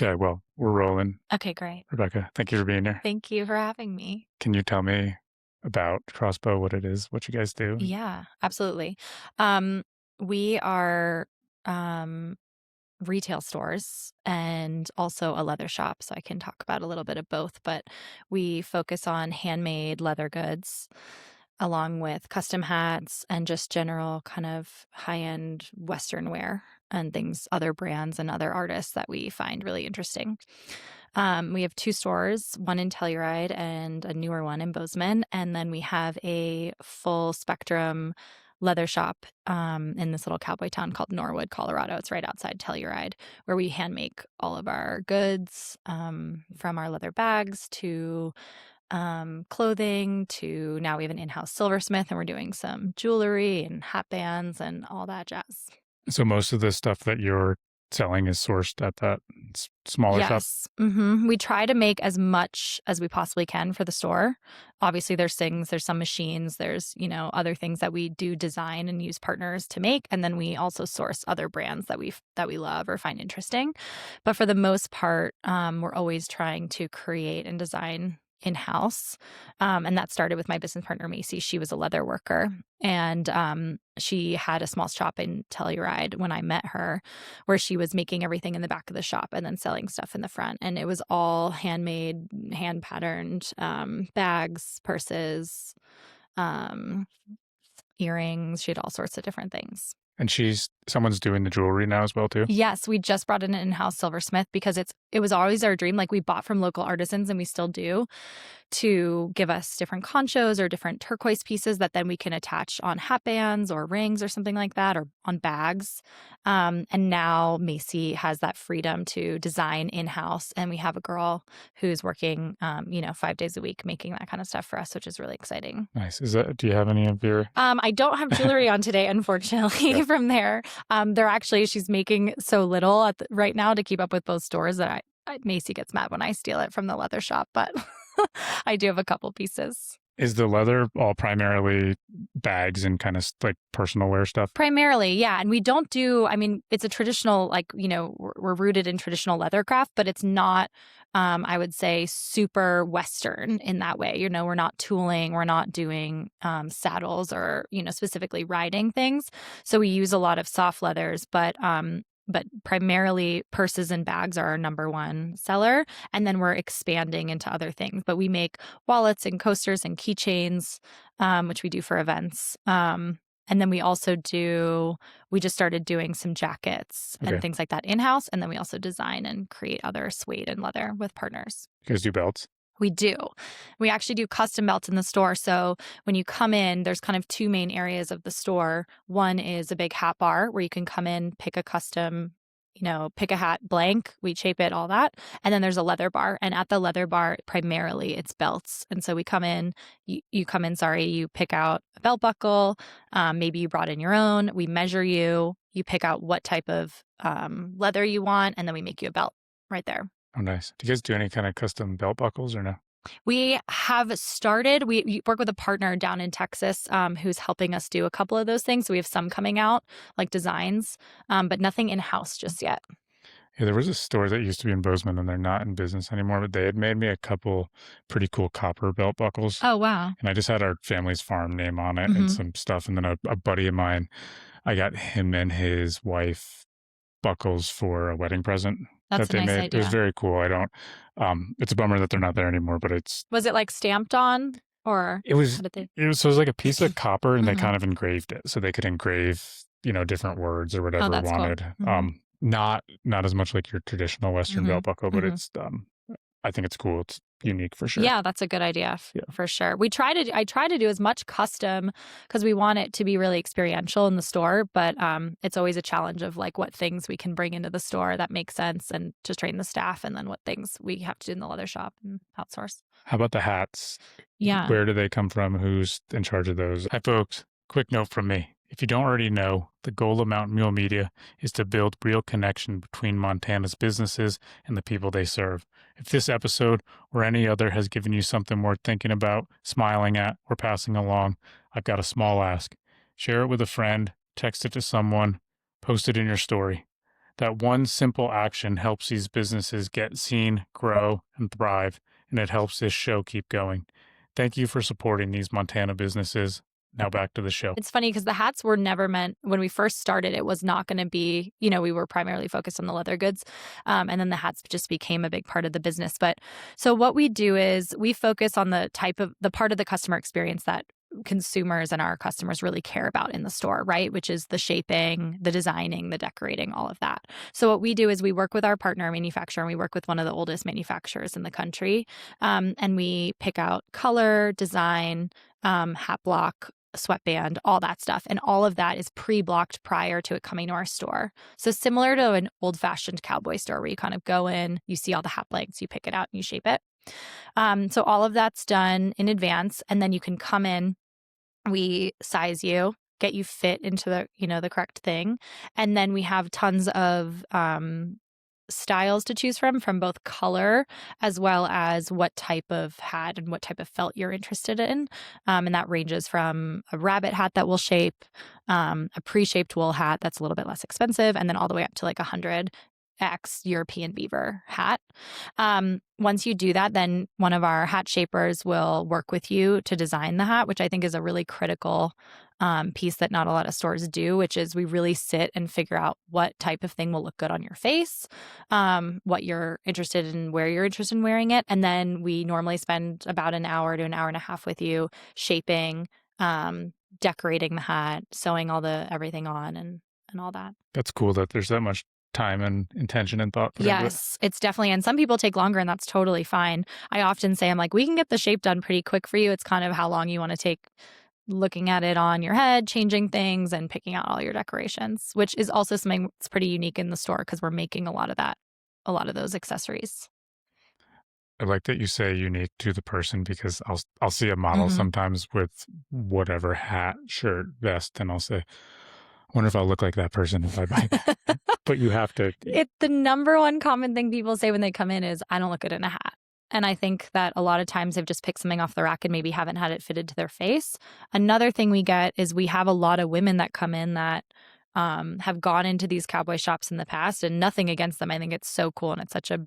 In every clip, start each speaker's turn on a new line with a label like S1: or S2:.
S1: Okay, well, we're rolling.
S2: Okay, great.
S1: Rebecca, thank you for being here.
S2: Thank you for having me.
S1: Can you tell me about Crossbow, what it is, what you guys do?
S2: Yeah, absolutely. Um, we are um, retail stores and also a leather shop, so I can talk about a little bit of both, but we focus on handmade leather goods along with custom hats and just general kind of high-end Western wear and things, other brands and other artists that we find really interesting. We have two stores, one in Telluride and a newer one in Bozeman. And then we have a full spectrum leather shop in this little cowboy town called Norwood, Colorado. It's right outside Telluride, where we hand make all of our goods, from our leather bags to clothing to now we have an in-house silversmith and we're doing some jewelry and hat bands and all that jazz.
S1: So most of the stuff that you're selling is sourced at that smaller shop?
S2: Yes. We try to make as much as we possibly can for the store. Obviously, there's things, there's some machines, there's, other things that we do design and use partners to make. And then we also source other brands that we love or find interesting. But for the most part, we're always trying to create and design in-house. And that started with my business partner, Macy. She was a leather worker and she had a small shop in Telluride when I met her, where she was making everything in the back of the shop and then selling stuff in the front. And it was all handmade, hand patterned bags, purses, um, earrings. She had all sorts of different things.
S1: And someone's doing the jewelry now as well, too?
S2: Yes, we just brought in an in-house silversmith because it was always our dream. Like we bought from local artisans and we still do, to give us different conchos or different turquoise pieces that then we can attach on hat bands or rings or something like that, or on bags. And now Macy has that freedom to design in-house. And we have a girl who's working, 5 days a week making that kind of stuff for us, which is really exciting.
S1: Nice. Do you have any of your...
S2: I don't have jewelry on today, unfortunately,
S1: Yeah.
S2: from there. She's making so little right now to keep up with both stores that Macy gets mad when I steal it from the leather shop, but I do have a couple pieces.
S1: Is the leather all primarily bags and kind of like personal wear stuff?
S2: Primarily, yeah. And we don't it's a traditional, we're rooted in traditional leather craft, but it's not, I would say, super Western in that way. We're not tooling, we're not doing saddles or, specifically riding things. So we use a lot of soft leathers, but primarily purses and bags are our number one seller. And then we're expanding into other things. But we make wallets and coasters and keychains, which we do for events. And then we just started doing some jackets and things like that in-house. And then we also design and create other suede and leather with partners.
S1: You guys do belts?
S2: We do. We actually do custom belts in the store. So when you come in, there's kind of two main areas of the store. One is a big hat bar where you can come in, pick a custom, pick a hat blank, we shape it, all that. And then there's a leather bar. And at the leather bar, primarily it's belts. And so we come in, you pick out a belt buckle. Maybe you brought in your own. We measure you. You pick out what type of leather you want, and then we make you a belt right there.
S1: Oh, nice. Do you guys do any kind of custom belt buckles or no?
S2: We have started. We work with a partner down in Texas who's helping us do a couple of those things. So we have some coming out, like designs, but nothing in-house just yet.
S1: Yeah, there was a store that used to be in Bozeman, and they're not in business anymore, but they had made me a couple pretty cool copper belt buckles.
S2: Oh, wow.
S1: And I just had our family's farm name on it and some stuff. And then a buddy of mine, I got him and his wife buckles for a wedding present.
S2: That's
S1: that they
S2: a nice
S1: made.
S2: idea.
S1: It was very cool. It's a bummer that they're not there anymore, but
S2: Was it like stamped on, or
S1: it was like a piece of copper and they kind of engraved it so they could engrave, different words or whatever wanted.
S2: Cool.
S1: Not as much like your traditional Western belt buckle, but it's, I think it's cool. It's unique for sure.
S2: Yeah, that's a good idea for sure. I try to do as much custom because we want it to be really experiential in the store, but it's always a challenge of like what things we can bring into the store that make sense and to train the staff, and then what things we have to do in the leather shop and outsource.
S1: How about the hats?
S2: Yeah.
S1: Where do they come from? Who's in charge of those? Hi, folks. Quick note from me. If you don't already know, the goal of Mountain Mule Media is to build real connection between Montana's businesses and the people they serve. If this episode or any other has given you something worth thinking about, smiling at, or passing along, I've got a small ask. Share it with a friend, text it to someone, post it in your story. That one simple action helps these businesses get seen, grow, and thrive, and it helps this show keep going. Thank you for supporting these Montana businesses. Now back to the show.
S2: It's funny because the hats were never meant when we first started, it was not going to be, you know, we were primarily focused on the leather goods. And then the hats just became a big part of the business. But so what we do is we focus on the part of the customer experience that consumers and our customers really care about in the store, right? Which is the shaping, the designing, the decorating, all of that. So what we do is we work with our partner manufacturer, and we work with one of the oldest manufacturers in the country. And we pick out color, design, hat block, sweatband, all that stuff. And all of that is pre-blocked prior to it coming to our store. So similar to an old-fashioned cowboy store where you kind of go in, you see all the hat blanks, you pick it out and you shape it. So all of that's done in advance, and then you can come in, we size you, get you fit into the correct thing. And then we have tons of styles to choose from both color as well as what type of hat and what type of felt you're interested in. And that ranges from a rabbit hat that we'll shape, a pre-shaped wool hat that's a little bit less expensive, and then all the way up to like 100X European beaver hat. Once you do that, then one of our hat shapers will work with you to design the hat, which I think is a really critical piece that not a lot of stores do, which is we really sit and figure out what type of thing will look good on your face, what you're interested in, where you're interested in wearing it. And then we normally spend about an hour to an hour and a half with you shaping, decorating the hat, sewing everything on and all that.
S1: That's cool that there's that much time and intention and thought put into it.
S2: Yes, it's definitely, and some people take longer, and that's totally fine. I often say, I'm like, we can get the shape done pretty quick for you. It's kind of how long you want to take looking at it on your head, changing things, and picking out all your decorations, which is also something that's pretty unique in the store because we're making a lot of those accessories.
S1: I like that you say unique to the person, because I'll see a model sometimes with whatever hat, shirt, vest, and I'll say, I wonder if I'll look like that person if I buy that. But you have to.
S2: The number one common thing people say when they come in is, I don't look good in a hat. And I think that a lot of times they've just picked something off the rack and maybe haven't had it fitted to their face. Another thing we get is we have a lot of women that come in that have gone into these cowboy shops in the past, and nothing against them. I think it's so cool, and it's such a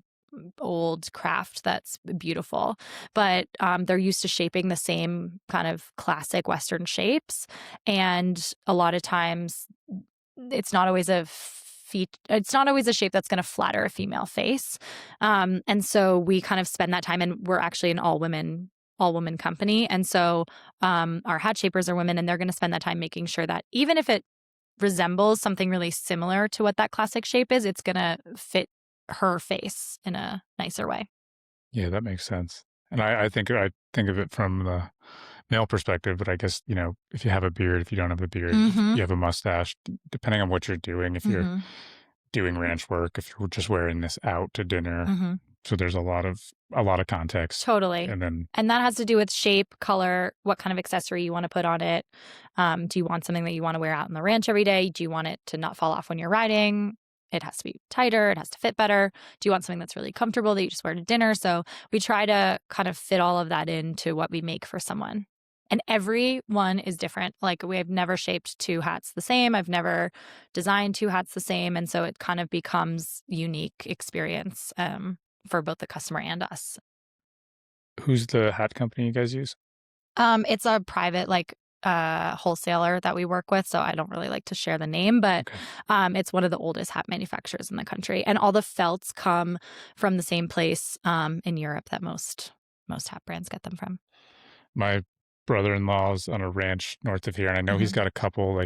S2: old craft that's beautiful, but they're used to shaping the same kind of classic Western shapes, and a lot of times it's not always a shape that's going to flatter a female face, and so we kind of spend that time, and we're actually an all women company, and so our hat shapers are women, and they're going to spend that time making sure that even if it resembles something really similar to what that classic shape is, it's going to fit her face in a nicer way.
S1: Yeah, that makes sense. And I think of it from the male perspective, but I guess, if you have a beard, if you don't have a beard, if you have a mustache, depending on what you're doing, if you're doing ranch work, if you're just wearing this out to dinner. So there's a lot of context.
S2: Totally.
S1: And
S2: that has to do with shape, color, what kind of accessory you want to put on it. Do you want something that you want to wear out in the ranch every day? Do you want it to not fall off when you're riding? It has to be tighter. It has to fit better. Do you want something that's really comfortable that you just wear to dinner? So we try to kind of fit all of that into what we make for someone. And every one is different. Like, we've never shaped two hats the same. I've never designed two hats the same. And so it kind of becomes unique experience for both the customer and us.
S1: Who's the hat company you guys use?
S2: It's a private, wholesaler that we work with, so I don't really like to share the name, but it's one of the oldest hat manufacturers in the country, and all the felts come from the same place in Europe that most hat brands get them from. My
S1: brother-in-law's on a ranch north of here, and I know he's got a couple,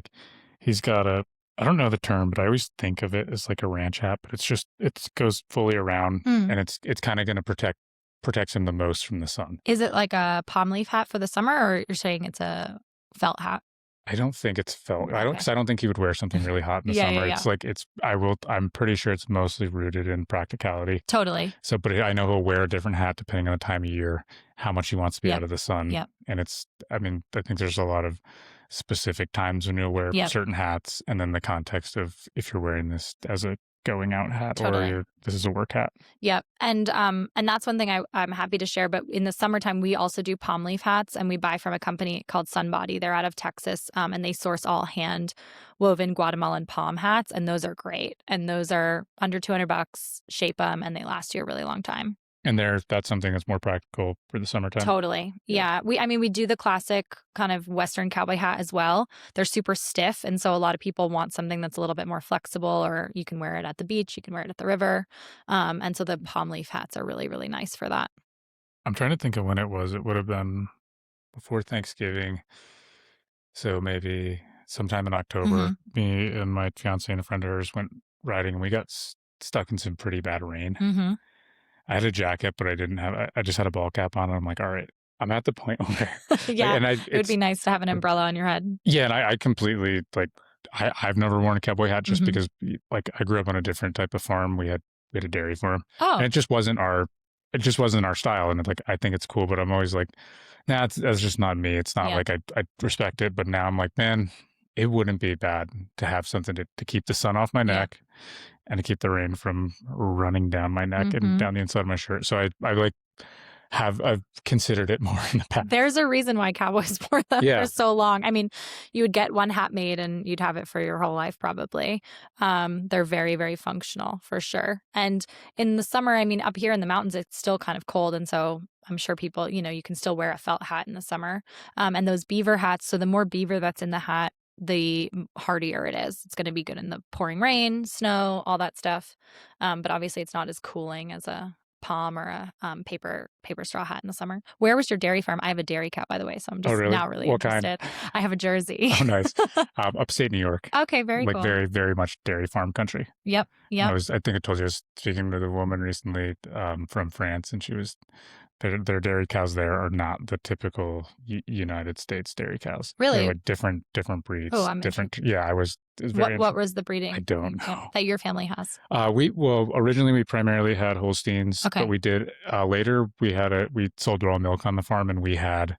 S1: he's got I don't know the term, but I always think of it as like a ranch hat, but it goes fully around, and it's kind of going to protects him the most from the sun.
S2: Is it like a palm leaf hat for the summer, or you're saying it's a felt hat?
S1: I don't think it's felt. Because I don't think he would wear something really hot in the summer. Yeah. I'm pretty sure it's mostly rooted in practicality.
S2: Totally.
S1: So, but I know he'll wear a different hat depending on the time of year, how much he wants to be out of the sun.
S2: Yep.
S1: And I think there's a lot of specific times when you'll wear certain hats, and then the context of if you're wearing this as a going out hat
S2: Totally.
S1: or this is a work hat.
S2: Yep. And that's one thing I'm happy to share. But in the summertime, we also do palm leaf hats, and we buy from a company called Sunbody. They're out of Texas, and they source all hand woven Guatemalan palm hats, and those are great. And those are under $200. Shape them, and they last you a really long time.
S1: And that's something that's more practical for the summertime.
S2: Totally. Yeah. We do the classic kind of Western cowboy hat as well. They're super stiff. And so a lot of people want something that's a little bit more flexible, or you can wear it at the beach, you can wear it at the river. And so the palm leaf hats are really, really nice for that.
S1: I'm trying to think of when it was. It would have been before Thanksgiving. So maybe sometime in October, me and my fiance and a friend of hers went riding, and we got stuck in some pretty bad rain.
S2: Mm-hmm.
S1: I had a jacket, but I just had a ball cap on. And I'm like, all right, I'm at the point where,
S2: Yeah.
S1: and
S2: it would be nice to have an umbrella on your head.
S1: Yeah. And I completely I've never worn a cowboy hat just because like I grew up on a different type of farm. We had a dairy farm,
S2: Oh,
S1: and it just wasn't our style. And like, I think it's cool, but I'm always like, nah, that's just not me. It's not
S2: Yeah.
S1: like I respect it. But now I'm like, man, it wouldn't be bad to have something to keep the sun off my neck and to keep the rain from running down my neck and down the inside of my shirt. So I've considered it more in the past.
S2: There's a reason why cowboys wore them
S1: Yeah.
S2: for so long. I mean, you would get one hat made and you'd have it for your whole life probably. They're very, very functional for sure. And in the summer, I mean, up here in the mountains, it's still kind of cold. And so I'm sure people, you can still wear a felt hat in the summer. And those beaver hats, so the more beaver that's in the hat, the hardier it is. It's going to be good in the pouring rain, snow, all that stuff. But obviously it's not as cooling as a palm or a paper straw hat in the summer. Where was your dairy farm? I have a dairy cow, by the way, so I'm just now really
S1: What kind?
S2: interested. I have a Jersey.
S1: Oh, nice. Upstate New York.
S2: Okay, very
S1: like
S2: cool.
S1: very, very much dairy farm country.
S2: Yep.
S1: I think I told you I was speaking to the woman recently from France, and she was their dairy cows there are not the typical United States dairy cows.
S2: Really?
S1: They're like different breeds.
S2: Oh, I'm
S1: different. Yeah, it was very.
S2: What was the breeding?
S1: I don't know.
S2: That your family has.
S1: Originally we primarily had Holsteins,
S2: Okay.
S1: but we did later we sold raw milk on the farm, and we had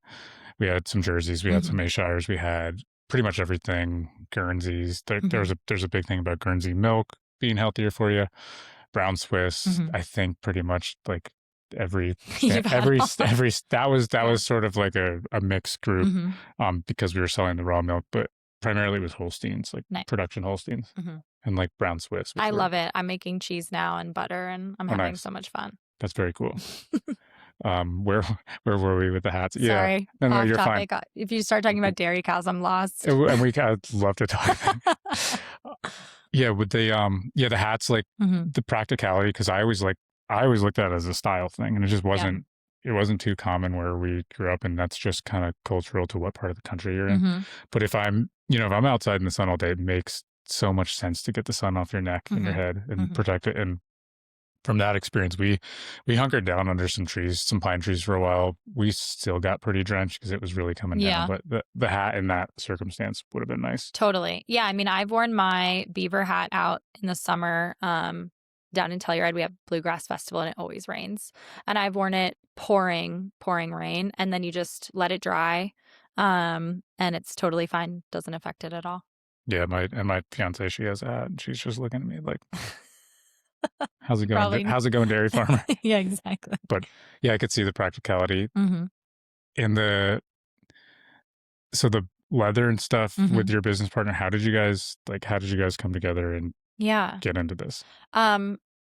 S1: some Jerseys, we had some Ayshires, we had pretty much everything. Guernseys. There's a big thing about Guernsey milk being healthier for you. Brown Swiss. I think pretty much like every that was sort of like a mixed group because we were selling the raw milk, but primarily it was Holsteins, like production Holsteins, and like Brown Swiss.
S2: I love it. I'm making cheese now and butter, and I'm having
S1: nice.
S2: So much fun.
S1: That's very cool. Where were we with the hats?
S2: Sorry.
S1: Yeah. No, you're
S2: topic.
S1: fine.
S2: If you start talking about dairy cows, I'm lost.
S1: And I'd love to talk. Yeah, with the hats, like the practicality, because I always looked at it as a style thing, and it just wasn't. It wasn't too common where we grew up, and that's just kind of cultural to what part of the country you're in. But if I'm outside in the sun all day, it makes so much sense to get the sun off your neck and your head and protect it. And from that experience, we hunkered down under some pine trees for a while. We still got pretty drenched because it was really coming down. But the hat in that circumstance would have been nice.
S2: Totally. Yeah. I mean, I've worn my beaver hat out in the summer. Down in Telluride, we have Bluegrass Festival, and it always rains. And I've worn it pouring rain, and then you just let it dry, and it's totally fine. Doesn't affect it at all.
S1: Yeah, my fiance, she has a hat, and she's just looking at me like, "How's it going? How's it going, dairy farmer?"
S2: Yeah, exactly.
S1: But yeah, I could see the practicality in the leather and stuff with your business partner. How did you guys come together and get into this?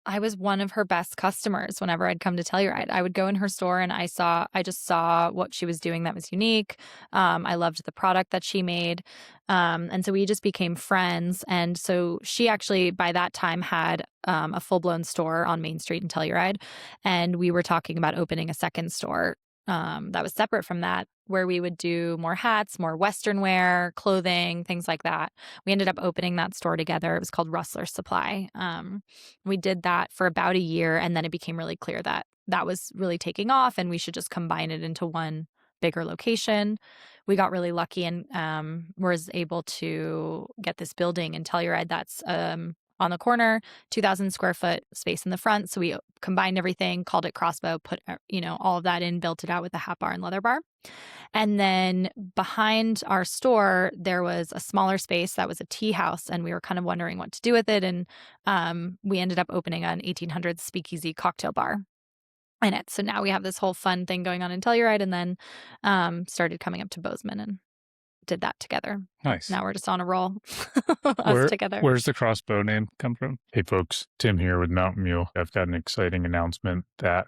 S2: I was one of her best customers whenever I'd come to Telluride. I would go in her store, and I just saw what she was doing that was unique. I loved the product that she made. And so we just became friends. And so she actually, by that time, had a full-blown store on Main Street in Telluride. And we were talking about opening a second store that was separate from that, where we would do more hats, more Western wear, clothing, things like that. We ended up opening that store together. It was called Rustler Supply. We did that for about a year, and then it became really clear that that was really taking off, and we should just combine it into one bigger location. We got really lucky and was able to get this building in Telluride that's on the corner, 2,000 square foot space in the front. So we combined everything, called it Crossbow, put, all of that in, built it out with a hat bar and leather bar. And then behind our store, there was a smaller space that was a tea house, and we were kind of wondering what to do with it. And we ended up opening an 1800s speakeasy cocktail bar in it. So now we have this whole fun thing going on in Telluride, and then started coming up to Bozeman and did that together.
S1: Nice.
S2: Now we're just on a roll, us together.
S1: Where's the Crossbow name come from? Hey folks, Tim here with Mountain Mule. I've got an exciting announcement that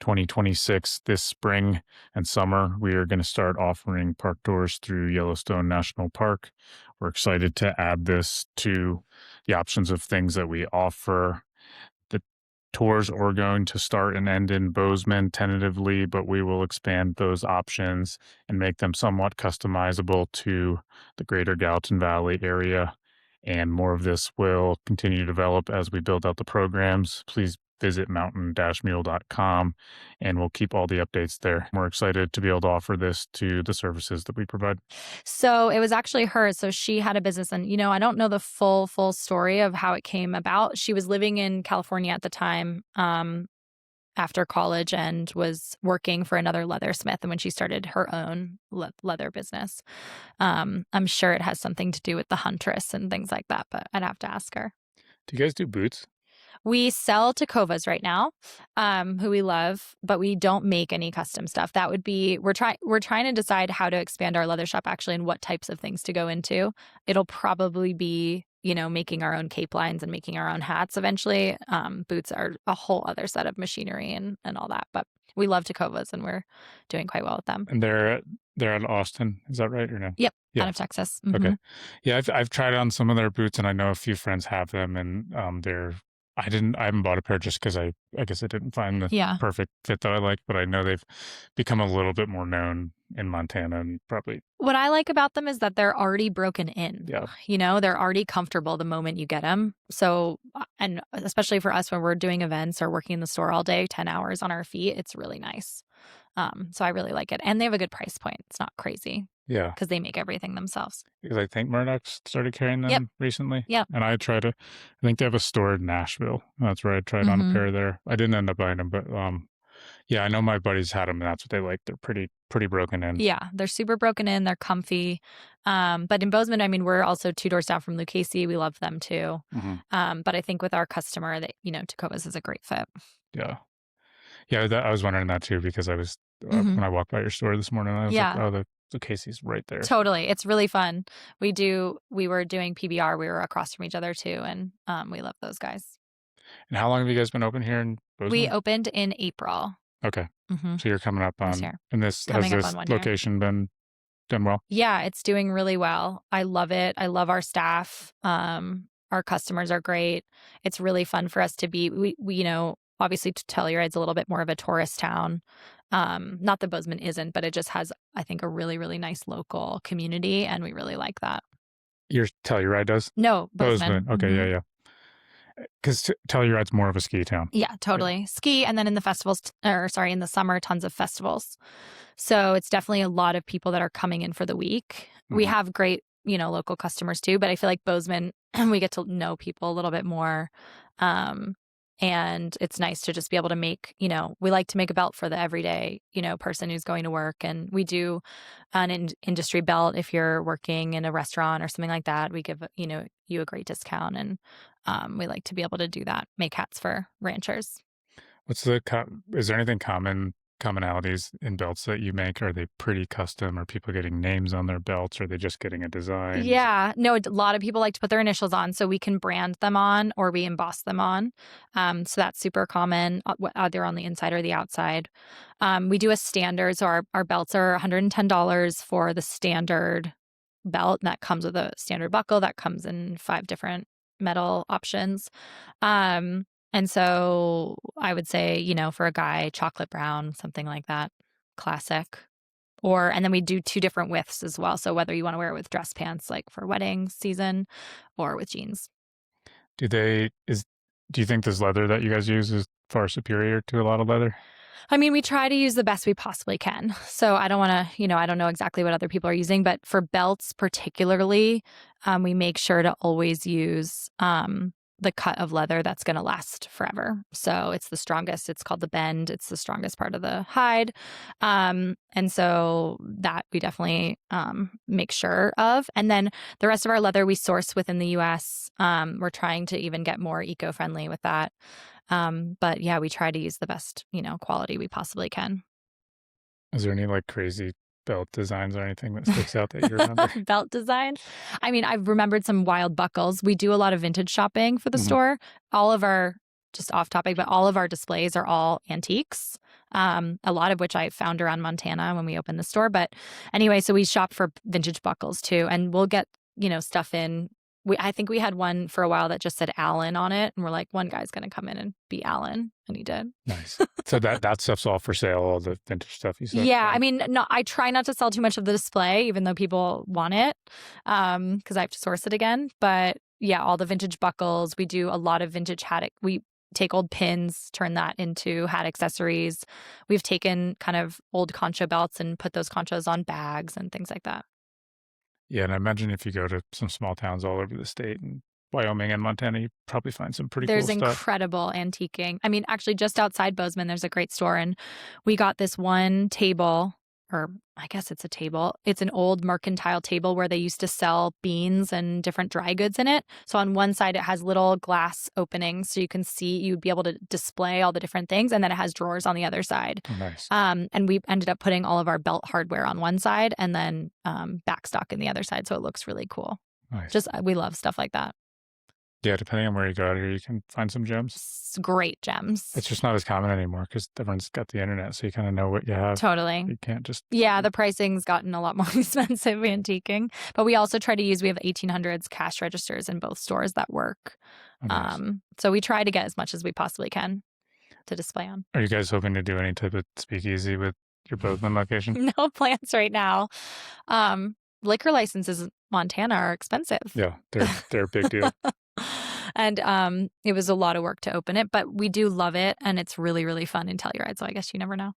S1: 2026, this spring and summer, we are going to start offering park tours through Yellowstone National Park. We're excited to add this to the options of things that we offer. The tours are going to start and end in Bozeman tentatively, but we will expand those options and make them somewhat customizable to the greater Gallatin Valley area. And more of this will continue to develop as we build out the programs. Please visit mountain-mule.com and we'll keep all the updates there. We're excited to be able to offer this to the services that we provide.
S2: So it was actually her. So she had a business, and I don't know the full story of how it came about. She was living in California at the time after college and was working for another leathersmith. And when she started her own leather business, I'm sure it has something to do with the huntress and things like that, but I'd have to ask her.
S1: Do you guys do boots?
S2: We sell Tecovas right now, who we love, but we don't make any custom stuff. That would be, we're trying to decide how to expand our leather shop actually and what types of things to go into. It'll probably be, making our own cape lines and making our own hats eventually. Boots are a whole other set of machinery and all that, but we love Tecovas and we're doing quite well with them.
S1: And they're at Austin, is that right or no?
S2: Yep,
S1: yeah.
S2: Out of Texas.
S1: Mm-hmm. Okay. Yeah, I've tried on some of their boots, and I know a few friends have them, and I haven't bought a pair just because I guess I didn't find the perfect fit that I like, but I know they've become a little bit more known in Montana and probably.
S2: What I like about them is that they're already broken in.
S1: Yeah.
S2: They're already comfortable the moment you get them. So, and especially for us when we're doing events or working in the store all day, 10 hours on our feet, it's really nice. So I really like it. And they have a good price point. It's not crazy.
S1: Yeah.
S2: Because they make everything themselves.
S1: Because I think Murdoch's started carrying them recently.
S2: Yep.
S1: And I think they have a store in Nashville. That's where I tried on a pair there. I didn't end up buying them, but yeah, I know my buddies had them and that's what they like. They're pretty broken in.
S2: Yeah, they're super broken in. They're comfy. But in Bozeman, we're also 2 doors down from Lucchese. We love them too.
S1: Mm-hmm.
S2: But I think with our customer that, Tecovas is a great fit.
S1: Yeah. Yeah, I was wondering that too because I was, when I walked by your store this morning, I was like, oh, the Casey's right there.
S2: Totally. It's really fun. We were doing PBR. We were across from each other too. And we love those guys.
S1: And how long have you guys been open here in Bozeman?
S2: We opened in April.
S1: Okay.
S2: Mm-hmm.
S1: So you're coming up on, and has this location been done well?
S2: Yeah, it's doing really well. I love it. I love our staff. Our customers are great. It's really fun for us to be, we obviously Telluride's a little bit more of a tourist town. Not that Bozeman isn't, but it just has, I think, a really, really nice local community, and we really like that.
S1: Your Telluride does?
S2: No, Bozeman.
S1: Okay, mm-hmm. Yeah. Because Telluride's more of a ski town.
S2: Yeah, totally. Yeah. Ski, and then in the summer, tons of festivals. So it's definitely a lot of people that are coming in for the week. Mm-hmm. We have great, local customers too, but I feel like Bozeman, we get to know people a little bit more. And it's nice to just be able to make, we like to make a belt for the everyday, person who's going to work. And we do an industry belt if you're working in a restaurant or something like that. We give, you a great discount. And we like to be able to do that, make hats for ranchers.
S1: Is there anything commonalities in belts that you make? Are they pretty custom? Are people getting names on their belts? Are they just getting a design?
S2: Yeah, no, a lot of people like to put their initials on, so we can brand them on or we emboss them on. So that's super common, either on the inside or the outside. We do a standard, so our belts are $110 for the standard belt, and that comes with a standard buckle that comes in 5 different metal options. And so I would say, for a guy, chocolate brown, something like that, classic. And then we do 2 different widths as well. So whether you want to wear it with dress pants, like for wedding season, or with jeans.
S1: Do you think this leather that you guys use is far superior to a lot of leather?
S2: We try to use the best we possibly can. So I don't want to, I don't know exactly what other people are using, but for belts particularly, we make sure to always use the cut of leather that's going to last forever. So it's the strongest. It's called the bend. It's the strongest part of the hide. And so that we definitely make sure of. And then the rest of our leather we source within the US. We're trying to even get more eco-friendly with that. But yeah, we try to use the best, quality we possibly can.
S1: Is there any like crazy belt designs or anything that sticks out that you remember?
S2: Belt designs. I mean, I've remembered some wild buckles. We do a lot of vintage shopping for the store. All of our, just off topic, but all of our displays are all antiques. A lot of which I found around Montana when we opened the store. But anyway, so we shop for vintage buckles too, and we'll get, stuff in. I think we had one for a while that just said Allen on it, and we're like, one guy's going to come in and be Allen, and he did.
S1: Nice. So that stuff's all for sale, all the vintage stuff you said?
S2: Yeah, I mean, no, I try not to sell too much of the display, even though people want it, because I have to source it again. But yeah, all the vintage buckles. We do a lot of vintage hat. We take old pins, turn that into hat accessories. We've taken kind of old concho belts and put those conchos on bags and things like that.
S1: Yeah, and I imagine if you go to some small towns all over the state and Wyoming and Montana, you probably find some pretty cool stuff.
S2: There's incredible antiquing. I mean, actually, just outside Bozeman, there's a great store, and we got this one table, or I guess it's a table. It's an old mercantile table where they used to sell beans and different dry goods in it. So on one side, it has little glass openings so you can see, you'd be able to display all the different things. And then it has drawers on the other side.
S1: Oh, nice.
S2: And we ended up putting all of our belt hardware on one side and then backstock in the other side. So it looks really cool.
S1: Nice.
S2: We love stuff like that.
S1: Yeah, depending on where you go out here, you can find some gems.
S2: Great gems.
S1: It's just not as common anymore because everyone's got the internet, so you kind of know what you have.
S2: Totally.
S1: You can't just...
S2: Yeah, the pricing's gotten a lot more expensive antiquing. But we also try to use, we have 1800s cash registers in both stores that work.
S1: Oh, nice.
S2: So we try to get as much as we possibly can to display on.
S1: Are you guys hoping to do any type of speakeasy with your Bozeman location?
S2: No plans right now. Liquor licenses in Montana are expensive.
S1: Yeah, they're a big deal.
S2: And it was a lot of work to open it, but we do love it, and it's really, really fun in Telluride, so I guess you never know.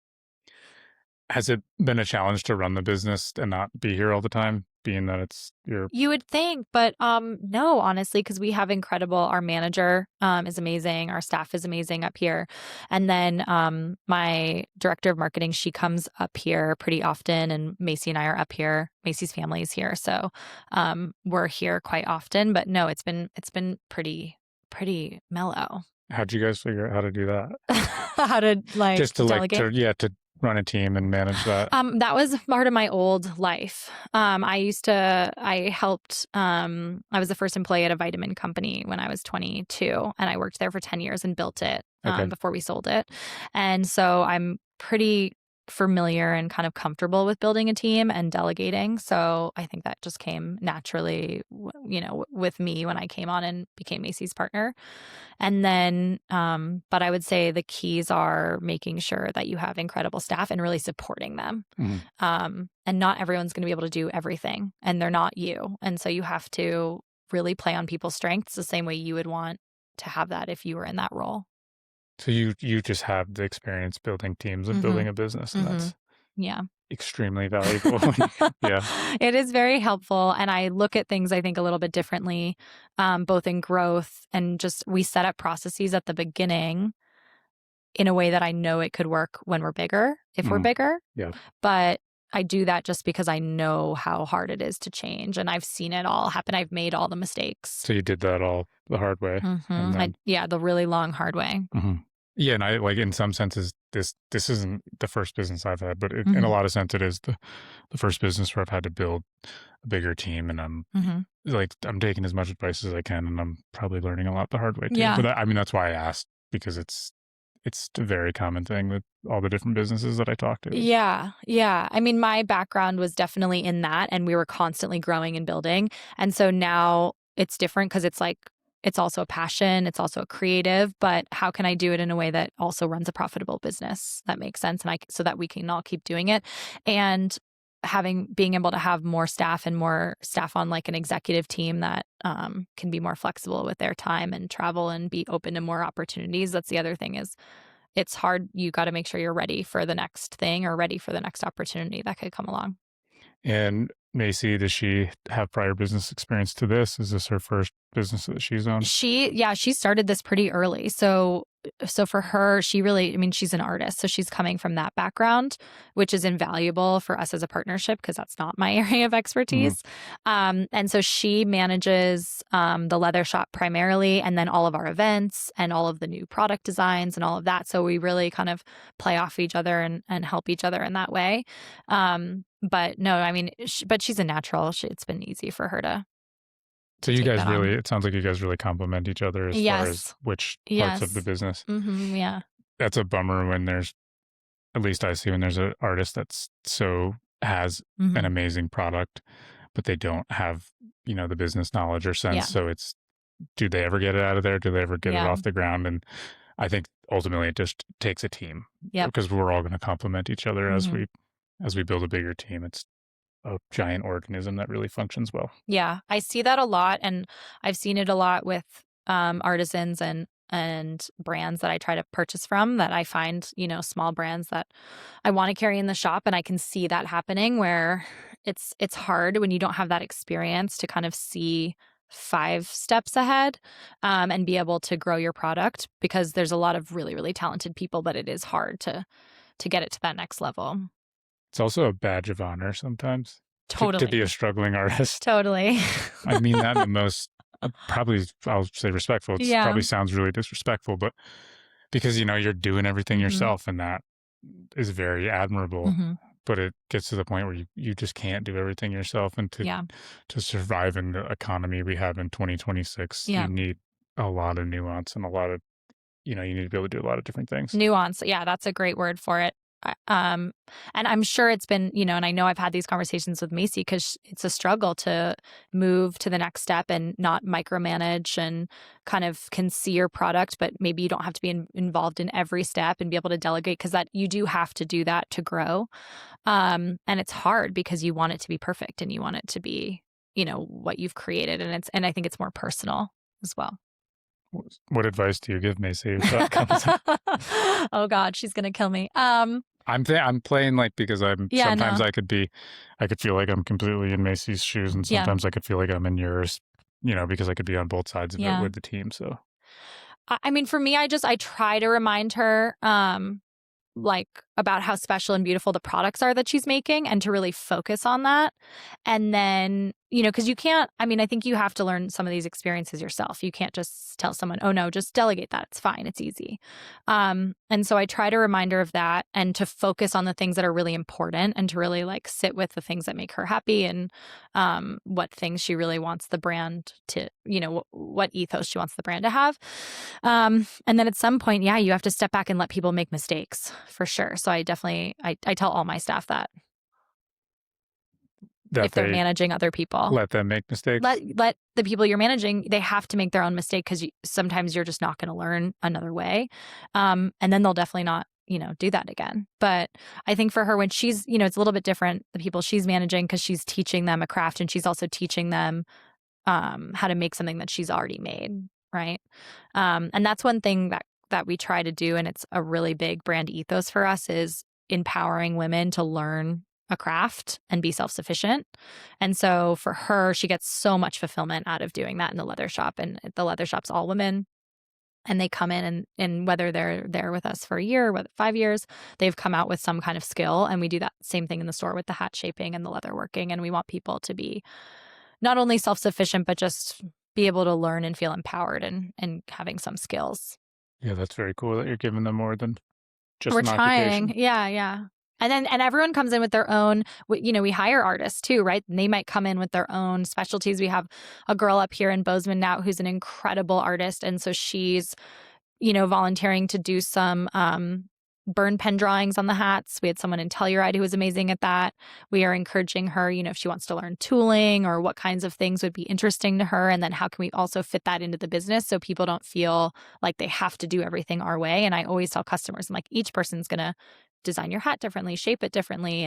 S1: Has it been a challenge to run the business and not be here all the time, being that it's your...
S2: You would think, but no, honestly, because we have our manager is amazing. Our staff is amazing up here. And then my director of marketing, she comes up here pretty often, and Macy and I are up here. Macy's family is here. So we're here quite often, but no, it's been pretty mellow.
S1: How'd you guys figure out how to do that?
S2: How to
S1: just to
S2: delegate?
S1: to run a team and manage that.
S2: That was part of my old life. I helped, I was the first employee at a vitamin company when I was 22, and I worked there for 10 years and built it before we sold it. And so I'm pretty familiar and kind of comfortable with building a team and delegating. So I think that just came naturally, with me when I came on and became Macy's partner. And then, but I would say the keys are making sure that you have incredible staff and really supporting them. Mm-hmm. And not everyone's going to be able to do everything, and they're not you. And so you have to really play on people's strengths the same way you would want to have that if you were in that role.
S1: So you just have the experience building teams and building a business, and that's extremely valuable. Yeah.
S2: It is very helpful. And I look at things, I think, a little bit differently, both in growth and just we set up processes at the beginning in a way that I know it could work when we're bigger, if we're bigger.
S1: Yeah.
S2: But I do that just because I know how hard it is to change, and I've seen it all happen. I've made all the mistakes.
S1: So you did that all the hard way.
S2: Mm-hmm. Then... the really long, hard way.
S1: Mm-hmm. Yeah, and I like in some senses this isn't the first business I've had, but in a lot of sense it is the first business where I've had to build a bigger team, and I'm I'm taking as much advice as I can, and I'm probably learning a lot the hard way too.
S2: Yeah.
S1: But that's why I asked, because it's a very common thing with all the different businesses that I talk to.
S2: Yeah. I mean, my background was definitely in that, and we were constantly growing and building. And so now it's different because it's also a passion, it's also a creative, but how can I do it in a way that also runs a profitable business that makes sense, and so that we can all keep doing it, and being able to have more staff and more staff on like an executive team that can be more flexible with their time and travel and be open to more opportunities. That's the other thing, is it's hard. You got to make sure you're ready for the next thing or ready for the next opportunity that could come along.
S1: And Macy, does she have prior business experience to this? Is this her first business that she's owned?
S2: She started this pretty early. So for her, she really, I mean, she's an artist, so she's coming from that background, which is invaluable for us as a partnership because that's not my area of
S1: Mhm.
S2: expertise. And so she manages the leather shop primarily, and then all of our events and all of the new product designs and all of that. So we really kind of play off each other and help each other in that way. But no, I mean, but she's a natural. It's been easy for her
S1: So
S2: to
S1: you
S2: take
S1: guys
S2: that on.
S1: really, it sounds like you guys really complement each other as far as
S2: Yes.
S1: which parts of the
S2: Yes.
S1: business.
S2: Yeah.
S1: That's a bummer when there's, at least I see when there's an artist that's so has an
S2: hmm
S1: amazing product, but they don't have, the business knowledge or sense.
S2: Yeah.
S1: So it's, do they ever get it out of there? Do they ever get it
S2: Yeah.
S1: off the ground? And I think ultimately it just takes a team
S2: Yep.
S1: because we're all going to complement each other
S2: hmm
S1: as we build a bigger team. It's a giant organism that really functions well.
S2: Yeah. I see that a lot, and I've seen it a lot with artisans and brands that I try to purchase from that I find, small brands that I want to carry in the shop, and I can see that happening where it's hard when you don't have that experience to kind of see 5 steps ahead and be able to grow your product because there's a lot of really, really talented people, but it is hard to get it to that next level.
S1: It's also a badge of honor sometimes to be a
S2: Totally.
S1: struggling artist.
S2: Totally.
S1: I mean that in the most, probably, I'll say respectful. It's
S2: Yeah.
S1: probably sounds really disrespectful, but because, you're doing everything
S2: Mhm.
S1: yourself and that is very admirable.
S2: Mhm.
S1: But it gets to the point where you just can't do everything yourself. And
S2: Yeah.
S1: to survive in the economy we have in 2026, you
S2: Yeah.
S1: need a lot of nuance and a lot of, you need to be able to do a lot of different things.
S2: Nuance. Yeah, that's a great word for it. I and I'm sure it's been, and I know I've had these conversations with Macy because it's a struggle to move to the next step and not micromanage and kind of can see your product, but maybe you don't have to be involved in every step and be able to delegate because that you do have to do that to grow. And it's hard because you want it to be perfect and you want it to be, what you've created, and I think it's more personal as well.
S1: What advice do you give Macy if that comes up?
S2: Oh God, she's gonna kill me.
S1: I'm playing like because I'm
S2: Yeah,
S1: sometimes
S2: no,
S1: I could feel like I'm completely in Macy's shoes, and
S2: yeah,
S1: sometimes I could feel like I'm in yours, because I could be on both sides of it
S2: yeah.
S1: with the team. So
S2: I mean, for me, I try to remind her, like about how special and beautiful the products are that she's making and to really focus on that. And then, because you can't, I mean, I think you have to learn some of these experiences yourself. You can't just tell someone, oh no, just delegate that. It's fine. It's easy. And so I try to remind her of that and to focus on the things that are really important and to really like sit with the things that make her happy and what things she really wants the brand to, what ethos she wants the brand to have. And then at some point, yeah, you have to step back and let people make mistakes for sure. So I definitely, I tell all my staff that
S1: that
S2: if they're
S1: they
S2: managing other people,
S1: let them make
S2: let
S1: mistakes.
S2: let the people you're managing, they have to make their own mistake because sometimes you're just not going to learn another way. And then they'll definitely not, do that again. But I think for her, when she's, it's a little bit different, the people she's managing, because she's teaching them a craft and she's also teaching them how to make something that she's already made, right? And that's one thing that we try to do, and it's a really big brand ethos for us, is empowering women to learn a craft and be self-sufficient. And so for her, she gets so much fulfillment out of doing that in the leather shop. And the leather shop's all women. And they come in and whether they're there with us for a year, whether 5 years, they've come out with some kind of skill. And we do that same thing in the store with the hat shaping and the leather working. And we want people to be not only self-sufficient, but just be able to learn and feel empowered and having some skills.
S1: Yeah, that's very cool that you're giving them more than just
S2: We're
S1: an
S2: trying.
S1: occupation.
S2: Yeah, yeah. And everyone comes in with their own, we hire artists too, right? And they might come in with their own specialties. We have a girl up here in Bozeman now who's an incredible artist. And so she's, volunteering to do some burn pen drawings on the hats. We had someone in Telluride who was amazing at that. We are encouraging her, if she wants to learn tooling or what kinds of things would be interesting to her. And then how can we also fit that into the business so people don't feel like they have to do everything our way. And I always tell customers, I'm like, each person's going to design your hat differently, shape it differently.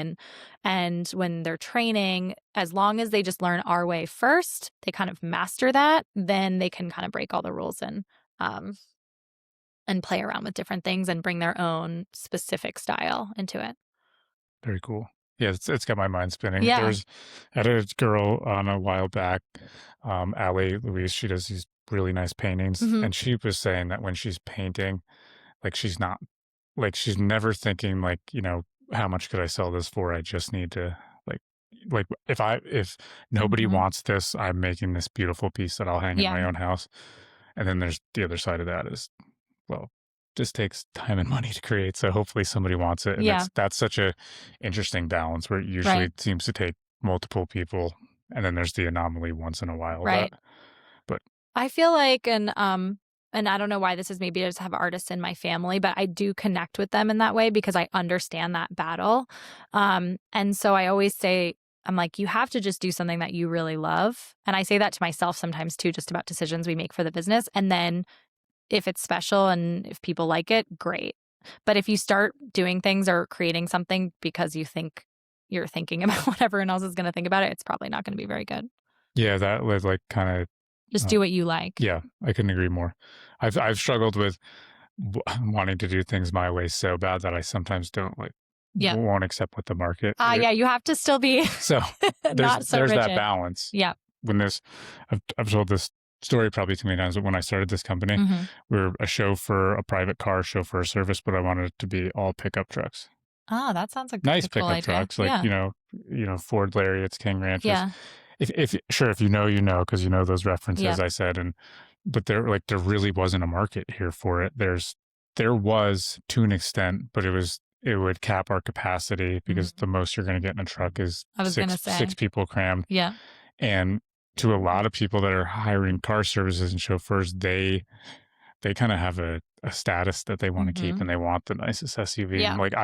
S2: And when they're training, as long as they just learn our way first, they kind of master that, then they can kind of break all the rules um, and play around with different things and bring their own specific style into it.
S1: Very cool. Yeah, it's got my mind spinning.
S2: Yeah.
S1: I had a girl on a while back, Allie Louise. She does these really nice paintings,
S2: Hmm.
S1: and she was saying that when she's painting, like she's not, like she's never thinking like, how much could I sell this for? I just need to like, if nobody
S2: Hmm.
S1: wants this, I'm making this beautiful piece that I'll hang in
S2: Yeah.
S1: my own house. And then there's the other side of that is, well, just takes time and money to create. So hopefully somebody wants it. And
S2: Yeah.
S1: that's such a interesting balance where it usually
S2: Right.
S1: seems to take multiple people. And then there's the anomaly once in a while that,
S2: Right.
S1: but
S2: I feel like, and I don't know why this is, maybe I just have artists in my family, but I do connect with them in that way because I understand that battle. And so I always say, I'm like, you have to just do something that you really love. And I say that to myself sometimes too, just about decisions we make for the business. And then if it's special and if people like it, great. But if you start doing things or creating something because you think you're thinking about what everyone else is going to think about it, it's probably not going to be very good.
S1: yeah, that was like kind of,
S2: Just do what you like.
S1: yeah, I couldn't agree more. I've struggled with wanting to do things my way so bad that I sometimes don't like
S2: Yeah.
S1: won't accept what the market.
S2: Yeah, you have to still be
S1: So
S2: not so
S1: there's that
S2: rigid.
S1: balance.
S2: Yeah.
S1: When I've told this story probably too many times, but when I started this company,
S2: Hmm.
S1: we were a chauffeur, a private car chauffeur service, but I wanted it to be all pickup trucks.
S2: Oh, that sounds like
S1: Nice
S2: a cool
S1: pickup
S2: idea.
S1: trucks, like,
S2: Yeah.
S1: Ford Lariats, King Ranchers.
S2: Yeah.
S1: If sure, if because you know those references
S2: Yeah.
S1: I said, but there really wasn't a market here for it. There was to an extent, but it would cap our capacity because
S2: Mhm.
S1: the most you're going to get in a truck is
S2: I was going to
S1: six
S2: say.
S1: people crammed.
S2: Yeah.
S1: And to a lot of people that are hiring car services and chauffeurs, they kind of have a status that they want to keep
S2: Hmm.
S1: and they want the nicest SUV.
S2: Yeah.
S1: And like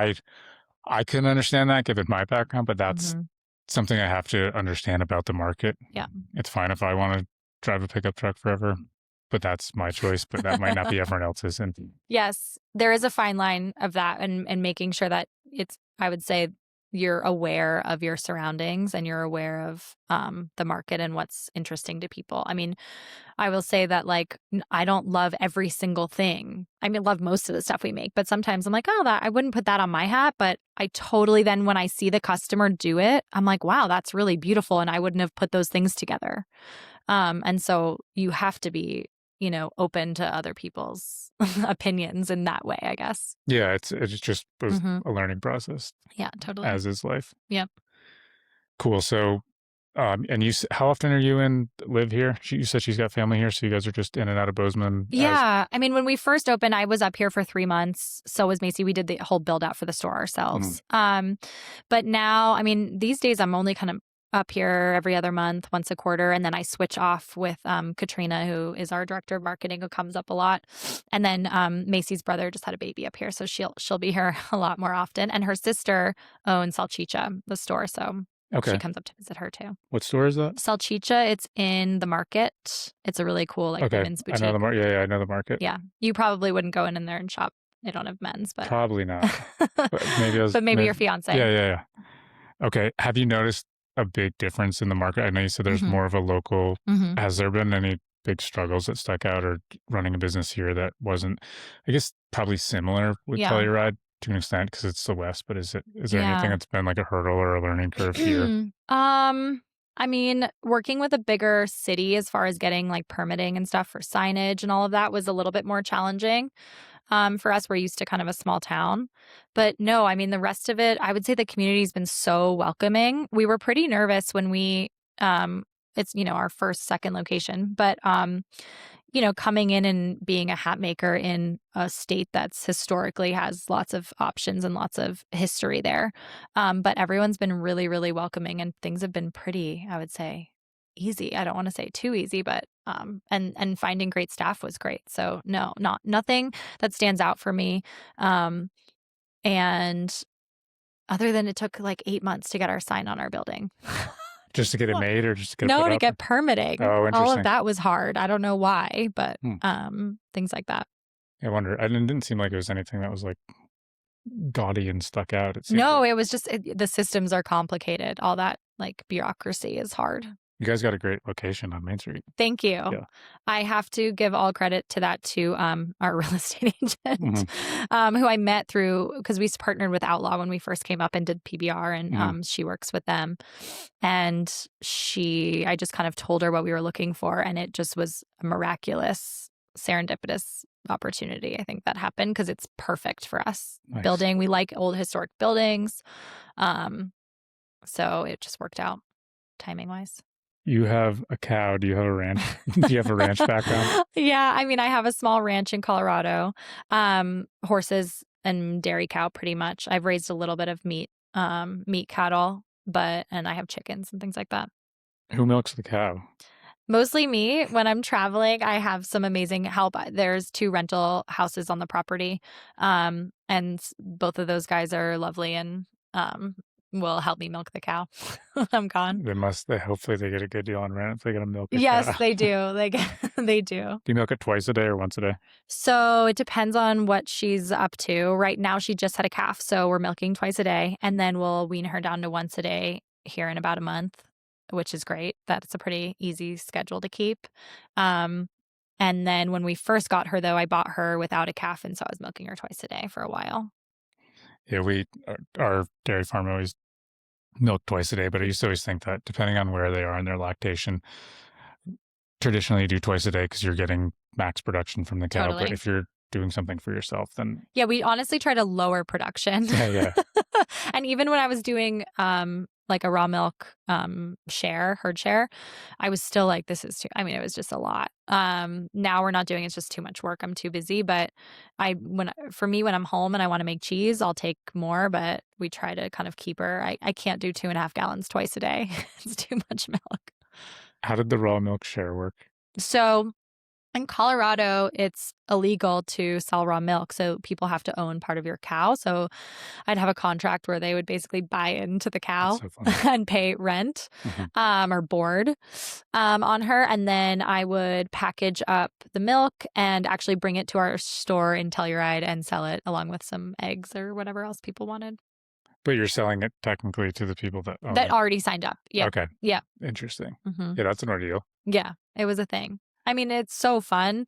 S1: I can understand that given my background, but that's
S2: Hmm.
S1: something I have to understand about the market.
S2: Yeah.
S1: It's fine if I want to drive a pickup truck forever, but that's my choice, but that might not be everyone else's. And
S2: Yes, there is a fine line of that, and making sure that it's, I would say, you're aware of your surroundings and you're aware of the market and what's interesting to people. I mean, I will say that like I don't love every single thing. I mean, love most of the stuff we make, but sometimes I'm like, oh, that I wouldn't put that on my hat, but I totally then when I see the customer do it, I'm like, wow, that's really beautiful, and I wouldn't have put those things together. And so you have to be, open to other people's opinions in that way, I guess.
S1: yeah, it's just was
S2: Hmm.
S1: a learning process,
S2: Yeah, totally.
S1: as is life.
S2: Yep.
S1: Cool. So, and how often are you live here? You said she's got family here, so you guys are just in and out of Bozeman as,
S2: Yeah. I mean, when we first opened, I was up here for 3 months. So was Macy. We did the whole build out for the store ourselves. But now, I mean, these days I'm only kind of up here every other month, once a quarter. And then I switch off with Katrina, who is our director of marketing, who comes up a lot. And then Macy's brother just had a baby up here. So she'll be here a lot more often. And her sister owns Salchicha, the store. So she
S1: okay.
S2: comes up to visit her too.
S1: What store is that?
S2: Salchicha, it's in the market. It's a really cool like
S1: Okay.
S2: women's
S1: I know
S2: boutique.
S1: the market. Yeah, I know the market.
S2: Yeah. You probably wouldn't go in there and shop. They don't have men's, but
S1: Probably not. But maybe
S2: but maybe your fiance.
S1: Yeah. Okay. Have you noticed a big difference in the market? I know you said there's
S2: Hmm.
S1: more of a local.
S2: Hmm.
S1: Has there been any big struggles that stuck out or running a business here that wasn't, I guess, probably similar with
S2: Yeah.
S1: Telluride to an extent because it's the West, but is there anything
S2: Yeah.
S1: that's been like a hurdle or a learning curve here?
S2: I mean, working with a bigger city as far as getting like permitting and stuff for signage and all of that was a little bit more challenging. For us, we're used to kind of a small town. But no, I mean, the rest of it, I would say the community's been so welcoming. We were pretty nervous when it's, our second location, but, coming in and being a hat maker in a state that's historically has lots of options and lots of history there. But everyone's been really, really welcoming, and things have been pretty, I would say, easy. I don't want to say too easy, but and finding great staff was great. So no, nothing that stands out for me. And other than it took like 8 months to get our sign on our building.
S1: Just to get it made or just to get it
S2: No,
S1: put
S2: to
S1: up?
S2: get permitting.
S1: Oh,
S2: All
S1: interesting.
S2: of that was hard. I don't know why, but things like that.
S1: I wonder. It didn't seem like it was anything that was like gaudy and stuck out. It seemed
S2: No,
S1: like.
S2: it was just the systems are complicated. All that like bureaucracy is hard.
S1: You guys got a great location on Main Street.
S2: Thank you.
S1: Yeah.
S2: I have to give all credit to that to our real estate agent,
S1: Mhm.
S2: who I met through because we partnered with Outlaw when we first came up and did PBR, and
S1: Mhm.
S2: she works with them. And I just kind of told her what we were looking for, and it just was a miraculous, serendipitous opportunity. I think that happened because it's perfect for us.
S1: Nice.
S2: Building, we like old historic buildings, so it just worked out timing wise.
S1: You have a cow. Do you have a ranch? Do you have a ranch background?
S2: Yeah, I mean, I have a small ranch in Colorado. Horses and dairy cow pretty much. I've raised a little bit of meat cattle, and I have chickens and things like that.
S1: Who milks the cow?
S2: Mostly me. When I'm traveling, I have some amazing help. There's 2 rental houses on the property. And both of those guys are lovely and will help me milk the cow when I'm gone.
S1: Hopefully they get a good deal on rent if they got to milk a
S2: Yes,
S1: cow.
S2: they do. They do.
S1: Do you milk it twice a day or once a day?
S2: So it depends on what she's up to. Right now, she just had a calf, so we're milking twice a day, and then we'll wean her down to once a day here in about a month, which is great. That's a pretty easy schedule to keep. Um, and then when we first got her, though, I bought her without a calf, and so I was milking her twice a day for a while.
S1: Yeah, our dairy farm always milk twice a day, but I used to always think that depending on where they are in their lactation, traditionally you do twice a day because you're getting max production from the cow. But
S2: Totally.
S1: if you're doing something for yourself, then
S2: Yeah, we honestly try to lower production.
S1: yeah.
S2: And even when I was doing like a raw milk herd share, I was still like, this is too, I mean, it was just a lot. Now we're not doing it, it's just too much work. I'm too busy. But for me, when I'm home and I want to make cheese, I'll take more, but we try to kind of keep her. I can't do 2.5 gallons twice a day. It's too much milk.
S1: How did the raw milk share work?
S2: So in Colorado, it's illegal to sell raw milk, so people have to own part of your cow. So I'd have a contract where they would basically buy into the cow
S1: That's so funny.
S2: and pay rent or board on her. And then I would package up the milk and actually bring it to our store in Telluride and sell it along with some eggs or whatever else people wanted.
S1: But you're selling it technically to the people that own
S2: That
S1: it.
S2: already signed up. Yeah.
S1: Okay.
S2: Yeah.
S1: Interesting.
S2: Mm-hmm.
S1: Yeah, that's an ordeal.
S2: Yeah, it was a thing. I mean, it's so fun.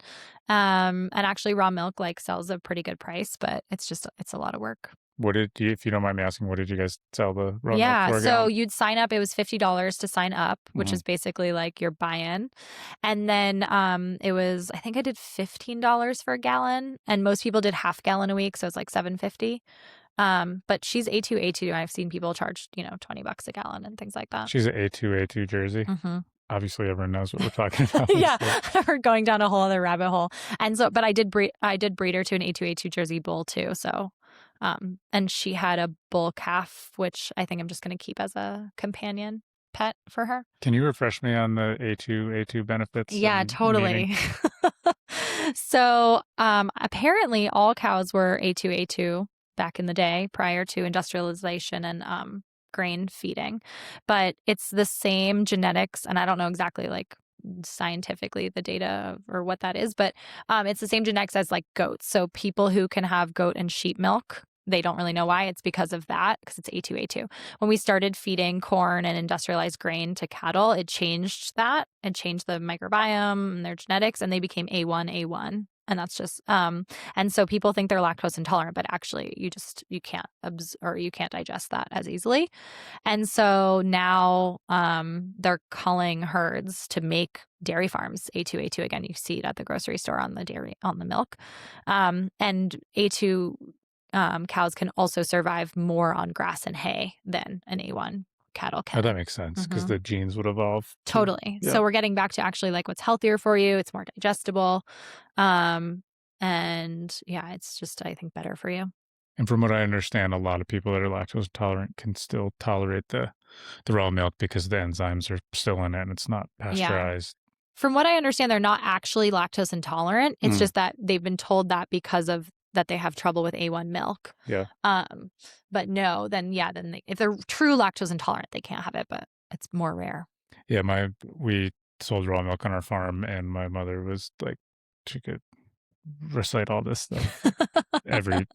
S2: And actually raw milk like sells a pretty good price, but it's a lot of work.
S1: If you don't mind me asking, what did you guys sell the raw milk
S2: Yeah,
S1: for?
S2: so you'd sign up. It was $50 to sign up, which is
S1: Mhm.
S2: basically like your buy-in. And then it was, I think I did $15 for a gallon, and most people did half gallon a week, so it's like $7.50. But she's A2. I've seen people charge, $20 a gallon and things like that.
S1: She's an A2 jersey.
S2: Mm-hmm.
S1: Obviously, everyone knows what we're talking about.
S2: Yeah, we're going down a whole other rabbit hole. And so, but I did breed her to an A2 Jersey bull too. So, and she had a bull calf, which I think I'm just going to keep as a companion pet for her.
S1: Can you refresh me on the A2 benefits?
S2: Yeah,
S1: and
S2: totally.
S1: meaning?
S2: So, apparently all cows were A2 back in the day prior to industrialization and grain feeding, but it's the same genetics, and I don't know exactly like scientifically the data or what that is, but it's the same genetics as like goats. So people who can have goat and sheep milk, they don't really know why. It's because of that, because it's A2. When we started feeding corn and industrialized grain to cattle, it changed that. It changed the microbiome and their genetics, and they became A1. And that's just and so people think they're lactose intolerant, but actually you can't you can't digest that as easily. And so now they're culling herds to make dairy farms A2 again. You see it at the grocery store on the milk. And A2 cows can also survive more on grass and hay than an A1 cattle can.
S1: Oh, that makes sense because the genes would evolve.
S2: Totally.
S1: Yeah.
S2: So we're getting back to actually like what's healthier for you. It's more digestible. And yeah, it's just, I think, better for you.
S1: And from what I understand, a lot of people that are lactose intolerant can still tolerate the raw milk because the enzymes are still in it and it's not pasteurized.
S2: Yeah. From what I understand, they're not actually lactose intolerant. It's just that they've been told that because of that they have trouble with A1 milk.
S1: Yeah.
S2: But no, then if they're true lactose intolerant, they can't have it, but it's more rare.
S1: Yeah, we sold raw milk on our farm, and my mother was like, she could recite all this stuff and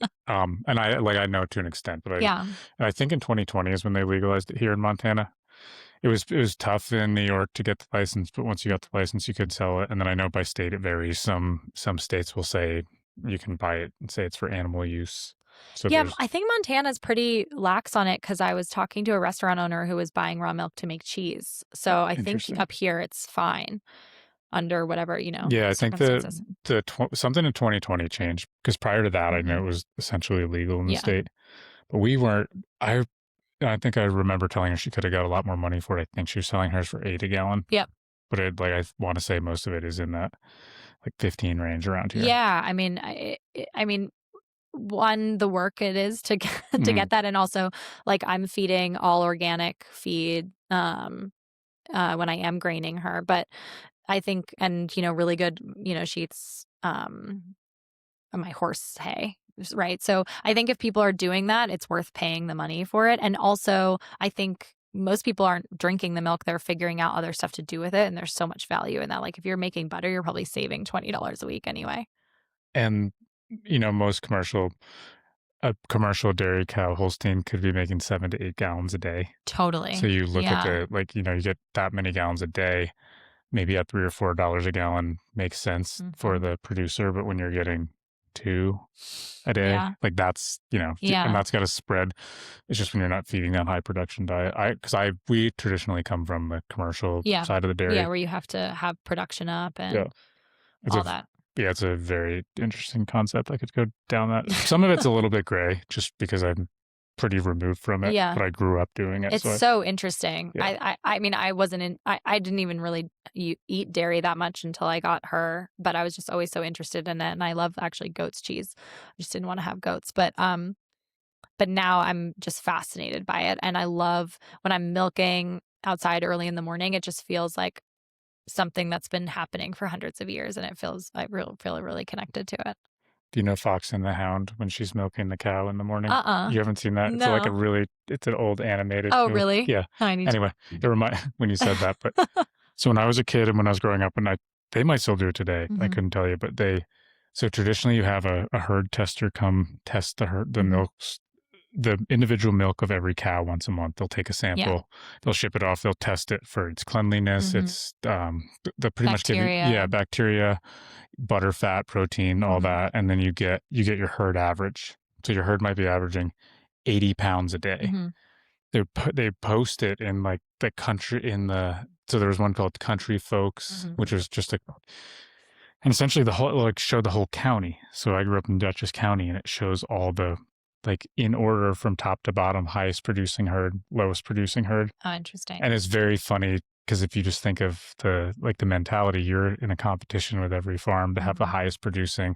S1: I know to an extent, but I think in 2020 is when they legalized it here in Montana, it was tough in New York to get the license, but once you got the license, you could sell it. And then I know by state it varies. Some states will say you can buy it and say it's for animal use. So
S2: Yeah,
S1: there's
S2: I think Montana's pretty lax on it because I was talking to a restaurant owner who was buying raw milk to make cheese. So I think
S1: interesting.
S2: up here it's fine under whatever,
S1: Yeah, I think
S2: circumstances.
S1: something in 2020 changed because prior to that, I know it was essentially illegal in the
S2: Yeah.
S1: state, but we weren't. I think I remember telling her she could have got a lot more money for it. I think she was selling hers for 8 a gallon.
S2: Yep.
S1: But I want to say most of it is in that like 15 range around here.
S2: Yeah. I mean, one, the work it is to get, to
S1: Mhm.
S2: get that, and also like I'm feeding all organic feed when I am graining her, but I think, and really good, she eats my horse hay, right? So I think if people are doing that, it's worth paying the money for it. And also, I think most people aren't drinking the milk, they're figuring out other stuff to do with it, and there's so much value in that. Like if you're making butter, you're probably saving $20 a week anyway.
S1: And most a commercial dairy cow Holstein could be making 7 to 8 gallons a day. So
S2: Totally.
S1: you look at
S2: Yeah.
S1: the like you get that many gallons a day, maybe at $3 or $4 a gallon makes sense for
S2: Mhm.
S1: the producer, but when you're getting two a day,
S2: Yeah.
S1: like that's and
S2: Yeah.
S1: that's got to spread. It's just when you're not feeding that high production diet. We traditionally come from the commercial
S2: Yeah.
S1: side of the
S2: Yeah,
S1: dairy.
S2: where you have to have production up
S1: Yeah.
S2: and
S1: It's
S2: all
S1: a
S2: that.
S1: yeah, it's a very interesting concept. I could go down that. Some of it's a little bit gray just because I'm pretty removed from it,
S2: Yeah.
S1: but I grew up doing it.
S2: It's
S1: So
S2: so interesting.
S1: yeah.
S2: I mean, I wasn't in. I didn't even really eat dairy that much until I got her, but I was just always so interested in it, and I love actually goat's cheese. I just didn't want to have goats, but now I'm just fascinated by it, and I love when I'm milking outside early in the morning. It just feels like something that's been happening for hundreds of years, and feel really connected to it.
S1: Do you know Fox and the Hound when she's milking the cow in the morning?
S2: Uh-uh.
S1: You haven't seen that? It's like
S2: No.
S1: it's an old animated
S2: Oh,
S1: movie.
S2: really?
S1: Yeah.
S2: I need
S1: Anyway, it remind when you said that, but
S2: to.
S1: so when I was a kid and when I was growing up, and they might still do it today. I
S2: Mhm.
S1: couldn't tell you, but so traditionally you have a herd tester come test the
S2: Mhm.
S1: milks, the individual milk of every cow once a month. They'll take a
S2: Yeah.
S1: sample, they'll ship it off, they'll test it for its cleanliness,
S2: Mhm.
S1: its they'll pretty much give you
S2: Bacteria.
S1: bacteria, butter, fat, protein, all
S2: Mhm.
S1: that, and then you get your herd average. So your herd might be averaging 80 pounds a day.
S2: Mhm.
S1: They post it in like the country in the so there was one called Country Folks,
S2: Mhm.
S1: which was just and essentially the whole like showed the whole county. So I grew up in Dutchess County, and it shows all the like in order from top to bottom, highest producing herd, lowest producing herd,
S2: Oh, interesting.
S1: and it's very funny because if you just think of the mentality, you're in a competition with every farm to have the
S2: Mhm.
S1: highest producing,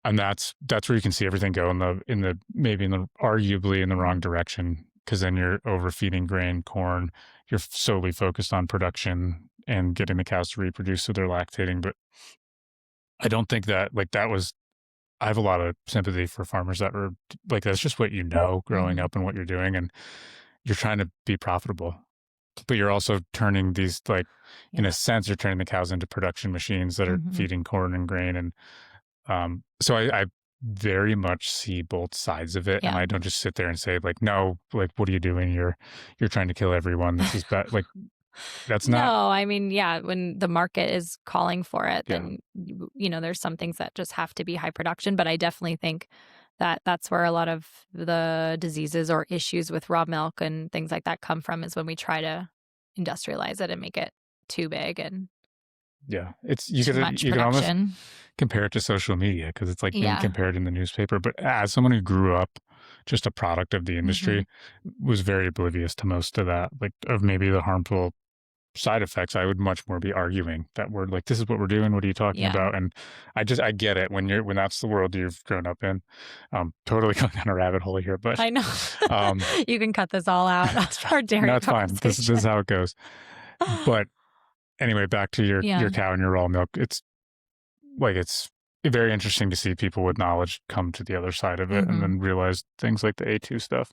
S1: and that's where you can see everything go in the maybe in the arguably in the wrong
S2: Mhm.
S1: direction because then you're overfeeding grain, corn, you're solely focused on production and getting the cows to reproduce so they're lactating, but I don't think that like that was I have a lot of sympathy for farmers that were like that's just what growing
S2: Mhm.
S1: up and what you're doing and you're trying to be profitable. But you're also turning these like in
S2: Yeah.
S1: a sense you're turning the cows into production machines that are
S2: Mhm.
S1: feeding corn and grain and so I very much see both sides of it and
S2: Yeah.
S1: I don't just sit there and say like no like what are you doing you're trying to kill everyone this is bad like that's not
S2: No, I mean, yeah, when the market is calling for it,
S1: yeah
S2: then there's some things that just have to be high production, but I definitely think that that's where a lot of the diseases or issues with raw milk and things like that come from is when we try to industrialize it and make it too big and
S1: yeah it's
S2: too much
S1: you could almost
S2: production.
S1: compare it to social media because it's like being
S2: Yeah.
S1: compared in the newspaper. But as someone who grew up just a product of the
S2: Mhm.
S1: industry, was very oblivious to most of that, like of maybe the harmful side effects. I would much more be arguing that we're like, this is what we're doing. What are you talking
S2: Yeah.
S1: about? And I get it when that's the world you've grown up in. Totally going down a rabbit hole here, but
S2: I know.
S1: um,
S2: You can cut this all out
S1: it's
S2: of
S1: fine.
S2: our
S1: No,
S2: dairy
S1: it's fine. This is
S2: conversation.
S1: how it goes. But anyway, back to your
S2: Yeah.
S1: cow and your raw milk. It's very interesting to see people with knowledge come to the other side of it and
S2: Mhm.
S1: then realize things like the A2 stuff.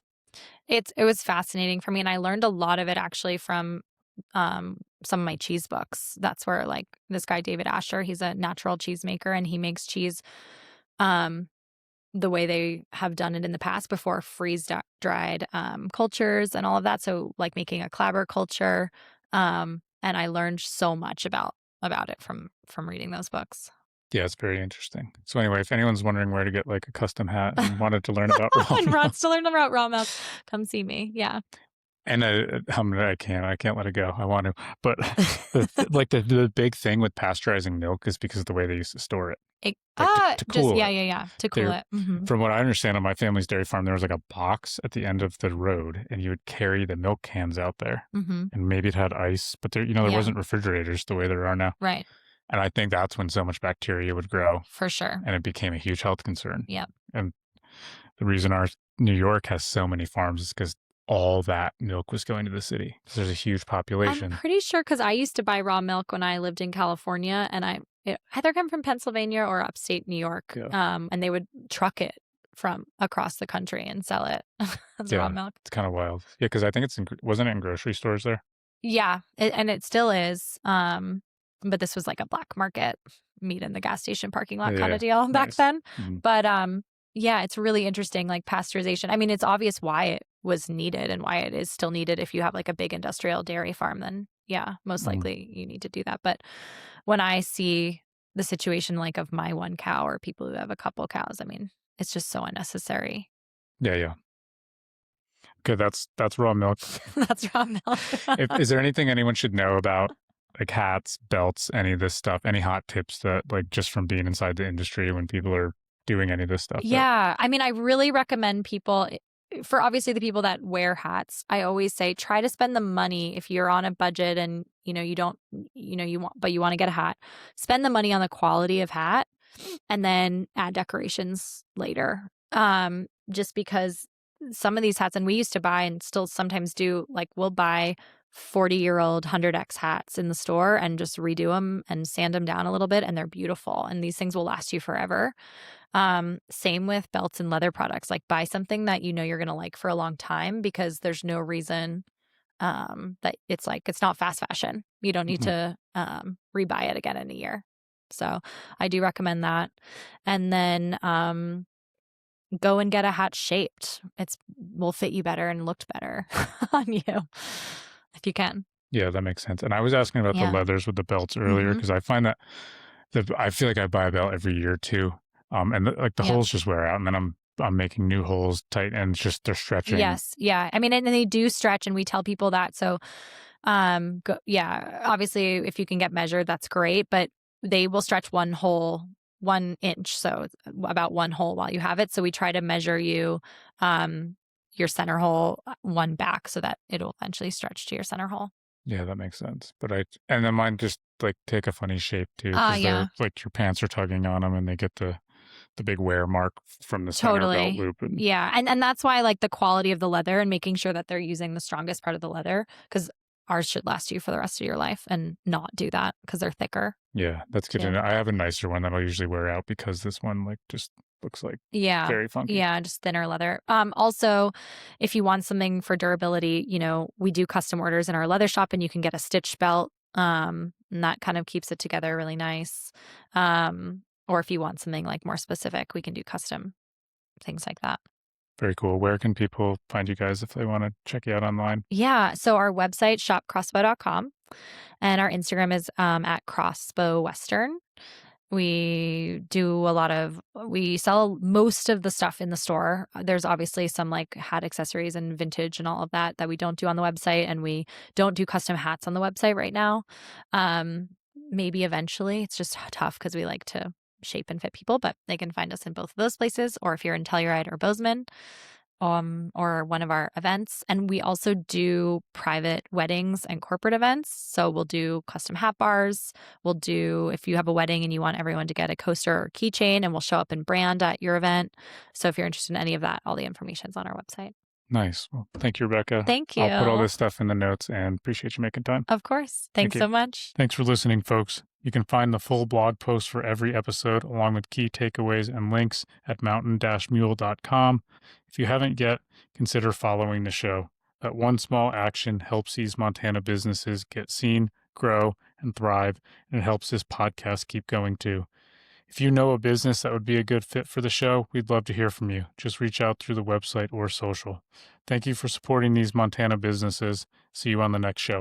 S2: It was fascinating for me, and I learned a lot of it actually from some of my cheese books. That's where like this guy David Asher, he's a natural cheese maker and he makes cheese. Um the way they have done it in the past before dried cultures and all of that. So like making a clabber culture. And I learned so much about it from reading those books.
S1: Yeah, it's very interesting. So anyway, if anyone's wondering where to get like a custom hat and wanted to learn about raw
S2: And
S1: milk,
S2: Rod still learn about raw milk. Come see me. Yeah.
S1: and I can't let it go. I want to, but the big thing with pasteurizing milk is because of the way they used to store it, like to
S2: Just
S1: cool it.
S2: yeah. To cool
S1: There,
S2: it. Hmm.
S1: from what I understand on my family's dairy farm, there was like a box at the end of the road, and you would carry the milk cans out there,
S2: Hmm.
S1: and maybe it had ice, but there
S2: Yeah.
S1: wasn't refrigerators the way there are now,
S2: Right.
S1: and I think that's when so much bacteria would grow,
S2: For sure.
S1: and it became a huge health concern.
S2: Yeah.
S1: And the reason our New York has so many farms is because all that milk was going to the city. So there's a huge
S2: I'm
S1: population.
S2: pretty sure because I used to buy raw milk when I lived in California, and it either come from Pennsylvania or upstate New York.
S1: Yeah.
S2: And they would truck it from across the country and sell it as raw
S1: Yeah,
S2: milk.
S1: it's kind of wild. Yeah, because I think wasn't it in grocery stores there?
S2: Yeah, and it still is. But this was like a black market meat in the gas station parking lot kind
S1: Yeah,
S2: of deal back
S1: nice.
S2: then.
S1: Mhm.
S2: But yeah, it's really interesting, like pasteurization. I mean, it's obvious why it was needed and why it is still needed. If you have like a big industrial dairy farm, then yeah, most
S1: Mhm.
S2: likely you need to do that. But when I see the situation like of my one cow or people who have a couple cows, I mean, it's just so unnecessary.
S1: Yeah. Okay, that's raw milk.
S2: That's raw milk.
S1: Is there anything anyone should know about like hats, belts, any of this stuff? Any hot tips that like just from being inside the industry when people are doing any of this stuff?
S2: Yeah. I mean, I really recommend people, for obviously the people that wear hats, I always say try to spend the money if you're on a budget and you don't, you want to get a hat, spend the money on the quality of hat and then add decorations later. Just because some of these hats, and we used to buy and still sometimes do, like we'll buy 40-year-old 100X hats in the store and just redo them and sand them down a little bit, and they're beautiful. And these things will last you forever. Same with belts and leather products. Like buy something that you're going to like for a long time, because there's no reason that it's not fast fashion. You don't need to rebuy it again in a year. So I do recommend that. And then go and get a hat shaped. It will fit you better and looked better on you if you can.
S1: Yeah, that makes sense. And I was asking about the
S2: Yeah.
S1: leathers with the belts earlier because I find that I feel like I buy a belt every year too, and the
S2: Yeah.
S1: holes just wear out, and then I'm making new holes tight, and it's just they're stretching.
S2: Yes. Yeah. I mean, and they do stretch, and we tell people that. So, obviously, if you can get measured, that's great. But they will stretch 1 inch, so about 1 hole while you have it. So we try to measure your center hole 1 back so that it'll eventually stretch to your center hole.
S1: Yeah, that makes sense. But and then mine just like take a funny shape too, because
S2: Yeah.
S1: they're like your pants are tugging on them, and they get the big wear mark from the center belt loop.
S2: Yeah. And that's why, like, the quality of the leather and making sure that they're using the strongest part of the leather, because ours should last you for the rest of your life, and not do that because they're thicker.
S1: Yeah, that's good to know. I have a nicer one that I'll usually wear out because this one like just looks like very funky.
S2: Yeah, just thinner leather. Also, if you want something for durability, we do custom orders in our leather shop, and you can get a stitch belt. And that kind of keeps it together really nice. Or if you want something like more specific, we can do custom things like that.
S1: Very cool. Where can people find you guys if they want to check you out online?
S2: Yeah. So our website, shopcrossbow.com, and our Instagram is at Crossbow Western. We sell most of the stuff in the store. There's obviously some like hat accessories and vintage and all of that we don't do on the website. And we don't do custom hats on the website right now. Maybe eventually. It's just tough because we like to shape and fit people, but they can find us in both of those places, or if you're in Telluride or Bozeman, or one of our events. And we also do private weddings and corporate events. So we'll do custom hat bars. We'll do, if you have a wedding and you want everyone to get a coaster or keychain, and we'll show up in brand at your event. So if you're interested in any of that, all the information's on our website.
S1: Nice. Well, thank you, Rebecca.
S2: Thank you.
S1: I'll put all this stuff in the notes, and appreciate you making time.
S2: Of course. Thanks so much.
S1: Thanks for listening, folks. You can find the full blog post for every episode, along with key takeaways and links at mountain-mule.com. If you haven't yet, consider following the show. That one small action helps these Montana businesses get seen, grow, and thrive, and it helps this podcast keep going too. If you know a business that would be a good fit for the show, we'd love to hear from you. Just reach out through the website or social. Thank you for supporting these Montana businesses. See you on the next show.